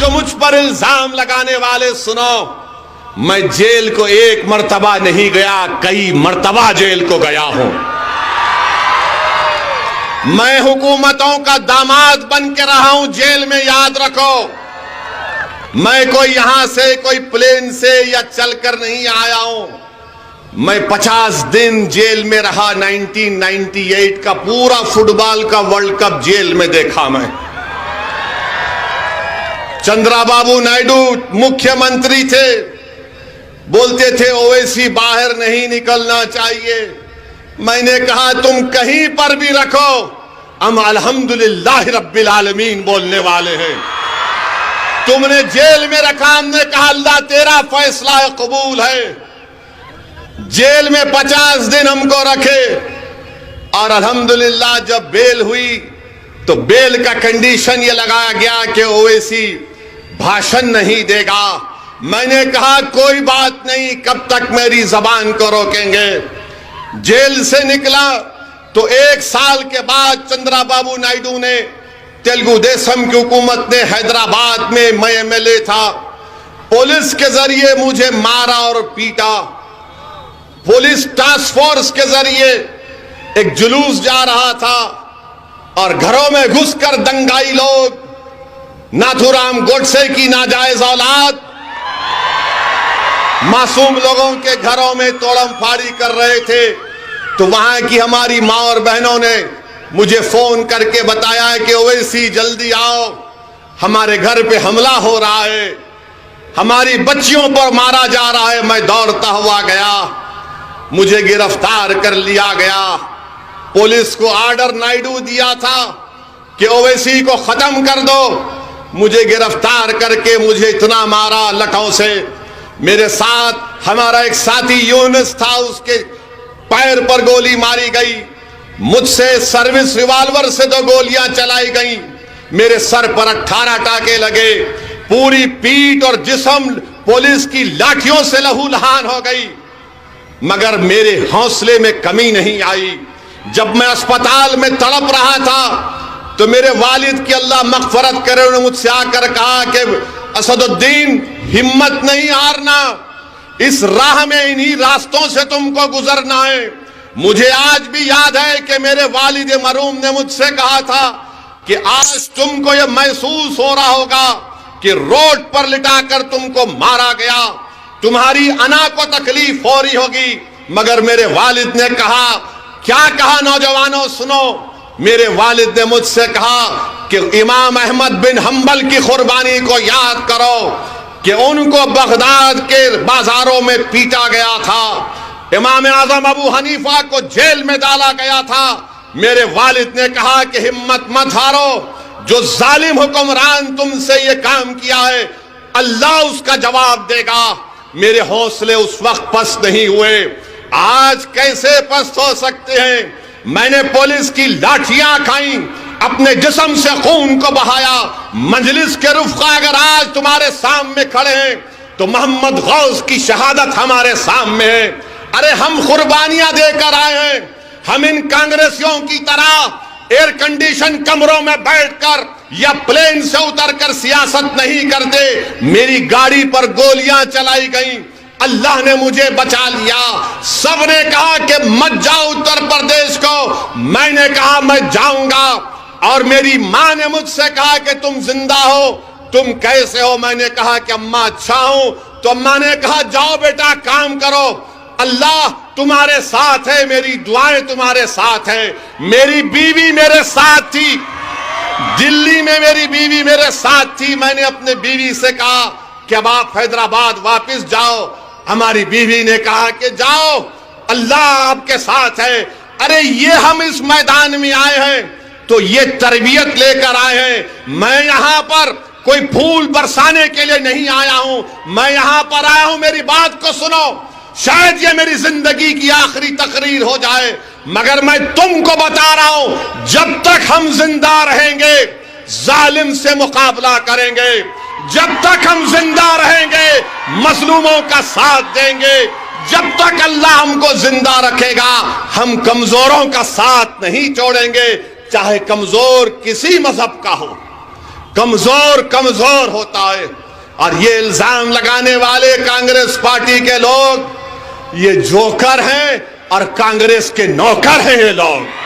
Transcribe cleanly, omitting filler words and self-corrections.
جو مجھ پر الزام لگانے والے سنو، میں جیل کو ایک مرتبہ نہیں گیا، کئی مرتبہ جیل کو گیا ہوں۔ میں حکومتوں کا داماد بن کے رہا ہوں جیل میں، یاد رکھو۔ میں کوئی یہاں سے کوئی پلین سے یا چل کر نہیں آیا ہوں۔ میں 50 دن جیل میں رہا، 1998 کا پورا فٹ بال کا ورلڈ کپ جیل میں دیکھا میں۔ چندرا بابو نائیڈو مکھیہ منتری تھے، بولتے تھے اویسی باہر نہیں نکلنا چاہیے۔ میں نے کہا تم کہیں پر بھی رکھو، ہم الحمدللہ رب العالمین بولنے والے ہیں۔ تم نے جیل میں رکھا، ہم نے کہا اللہ تیرا فیصلہ قبول ہے۔ جیل میں 50 دن ہم کو رکھے، اور الحمدللہ جب بیل ہوئی تو بیل کا کنڈیشن یہ لگایا گیا کہ اویسی بھاشن نہیں دے گا۔ میں نے کہا کوئی بات نہیں، کب تک میری زبان کو روکیں گے۔ جیل سے نکلا تو 1 سال کے بعد چندرا بابو نائیڈو نے، تیلگو دیشم کی حکومت نے، حیدرآباد میں میں MLA تھا، پولیس کے ذریعے مجھے مارا اور پیٹا۔ پولیس ٹاسک فورس کے ذریعے ایک جلوس جا رہا تھا، اور گھروں میں گھس کر دنگائی لوگ، ناتھو رام گوڈسے کی ناجائز اولاد، معصوم لوگوں کے گھروں میں توڑم پھاڑی کر رہے تھے۔ تو وہاں کی ہماری ماں اور بہنوں نے مجھے فون کر کے بتایا ہے کہ اویسی جلدی آؤ، ہمارے گھر پہ حملہ ہو رہا ہے، ہماری بچیوں پر مارا جا رہا ہے۔ میں دوڑتا ہوا گیا، مجھے گرفتار کر لیا گیا۔ پولیس کو آرڈر نائیڈو دیا تھا کہ اویسی کو ختم کر دو، مجھے گرفتار کر کے مجھے اتنا مارا لٹوں سے۔ میرے ساتھ ہمارا ایک ساتھی یونس تھا، اس کے پیر پر گولی ماری گئی، مجھ سے سروس ریوالور سے 2 گولیاں چلائی گئیں، میرے سر پر 18 ٹانکے لگے، پوری پیٹھ اور جسم پولیس کی لاٹھیوں سے لہو لہان ہو گئی، مگر میرے حوصلے میں کمی نہیں آئی۔ جب میں اسپتال میں تڑپ رہا تھا تو میرے والد کی اللہ مغفرت کرے، انہوں نے مجھ سے آ کر کہا کہ اسد الدین ہمت نہیں ہارنا، اس راہ میں انہی راستوں سے تم کو گزرنا ہے۔ مجھے آج بھی یاد ہے کہ میرے والد مرحوم نے مجھ سے کہا تھا کہ آج تم کو یہ محسوس ہو رہا ہوگا کہ روڈ پر لٹا کر تم کو مارا گیا، تمہاری انا کو تکلیف ہو رہی ہوگی، مگر میرے والد نے کہا، کیا کہا نوجوانوں سنو، میرے والد نے مجھ سے کہا کہ امام احمد بن حنبل کی قربانی کو یاد کرو کہ ان کو بغداد کے بازاروں میں پیٹا گیا تھا، امام اعظم ابو حنیفہ کو جیل میں ڈالا گیا تھا۔ میرے والد نے کہا کہ ہمت مت ہارو، جو ظالم حکمران تم سے یہ کام کیا ہے اللہ اس کا جواب دے گا۔ میرے حوصلے اس وقت پست نہیں ہوئے، آج کیسے پست ہو سکتے ہیں؟ میں نے پولیس کی لاٹھیاں کھائیں، اپنے جسم سے خون کو بہایا۔ مجلس کے رفقا اگر آج تمہارے سامنے کھڑے ہیں تو محمد غوث کی شہادت ہمارے سامنے ہے۔ ارے ہم قربانیاں دے کر آئے ہیں، ہم ان کانگریسیوں کی طرح ایئر کنڈیشن کمروں میں بیٹھ کر یا پلین سے اتر کر سیاست نہیں کرتے۔ میری گاڑی پر گولیاں چلائی گئیں، اللہ نے مجھے بچا لیا۔ سب نے کہا کہ مت جاؤ اتر پردیش کو، میں نے کہا میں جاؤں گا، اور میری ماں نے مجھ سے کہا کہ تم زندہ ہو، تم کیسے ہو؟ میں نے کہا کہ اماں اچھا ہوں، تو اماں نے کہا جاؤ بیٹا کام کرو، اللہ تمہارے ساتھ ہے، میری دعائیں تمہارے ساتھ ہیں۔ میری بیوی میرے ساتھ تھی، دلی میں میری بیوی میرے ساتھ تھی۔ میں نے اپنے بیوی سے کہا کہ اب آپ حیدرآباد واپس جاؤ، ہماری بیوی نے کہا کہ جاؤ، اللہ آپ کے ساتھ ہے۔ ارے یہ ہم اس میدان میں آئے ہیں تو یہ تربیت لے کر آئے ہیں۔ میں یہاں پر کوئی پھول برسانے کے لیے نہیں آیا ہوں، میں یہاں پر آیا ہوں، میری بات کو سنو، شاید یہ میری زندگی کی آخری تقریر ہو جائے، مگر میں تم کو بتا رہا ہوں جب تک ہم زندہ رہیں گے ظالم سے مقابلہ کریں گے، جب تک ہم زندہ رہیں گے مظلوموں کا ساتھ دیں گے، جب تک اللہ ہم کو زندہ رکھے گا ہم کمزوروں کا ساتھ نہیں چھوڑیں گے، چاہے کمزور کسی مذہب کا ہو، کمزور کمزور ہوتا ہے. اور یہ الزام لگانے والے کانگریس پارٹی کے لوگ یہ جوکر ہیں اور کانگریس کے نوکر ہیں یہ لوگ.